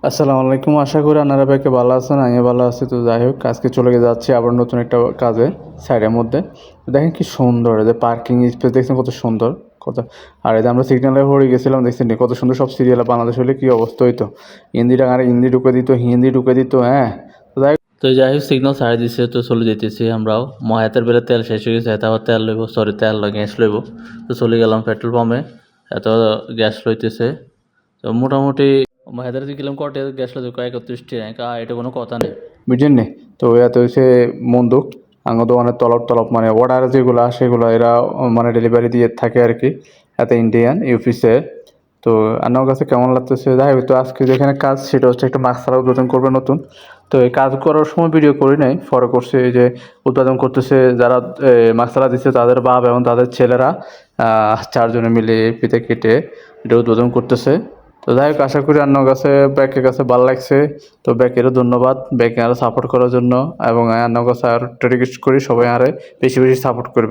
আসসালামু আলাইকুম। আশা করি আপনারা সবাই ভালো আছেন, আমিও ভালো আছি। তো যাই হোক, আজকে চলে যাচ্ছি আবার নতুন একটা কাজে, সাইডের মধ্যে। তো দেখেন কি সুন্দর, এই যে পার্কিং স্পেস দেখছেন কত সুন্দর, কত। আর এই যে আমরা সিগন্যালে পড়ে গেছিলাম, দেখছেন নি কত সুন্দর সব সিরিয়াল। বাংলাদেশ হলে কি অবস্থা হইতো, হিন্দি টাকা হিন্দি ঢুকে দিত, হিন্দি ঢুকে দিত, হ্যাঁ। তো যাই হোক সিগন্যাল ছাড়ি দিছে, তো চলে যেতেছি আমরাও। মহায়াতের বেলা তেল শেষ হয়ে গেছে, এত আবার তেল লইব, সরি তেল লয় গ্যাস লইব। তো চলে গেলাম পেট্রোল পাম্পে, এত গ্যাস লইতেছে। তো মোটামুটি মহায়াতের গেলাম কটে গ্যাস লইতে 31 টাকা, এটা কোনো কথা নেই। বুঝছেন নি? তো এত হচ্ছে বন্দুক আঙ্গ দোকানের তলব তলব মানে অর্ডার যেগুলো সেগুলো এরা মানে ডেলিভারি দিয়ে থাকে আর কি, এত ইন্ডিয়ান ইউপিসে। তো আমার কাছে কেমন লাগতেছে, যাই হোক। তো আজকে যেখানে কাজ সেটা হচ্ছে একটা মাস্টার উদ্বোধন করবে নতুন। তো এই কাজ করার সময় ভিডিও করি নাই, পরে করছে। এই যে উৎপাদন করতেছে যারা মাস্টারা দিচ্ছে তাদের বাপ এবং তাদের ছেলেরা চারজনে মিলে পিতে কেটে এটা উদ্বোধন করতেছে। তো যাই হোক, আশা করি আপনার কাছে ব্যাকের কাছে ভালো লাগছে। তো ব্যাকেরও ধন্যবাদ, ব্যাকে আরও সাপোর্ট করার জন্য। এবং আপনার কাছে আর রিকোয়েস্ট করি সবাই আরে বেশি বেশি সাপোর্ট করবে।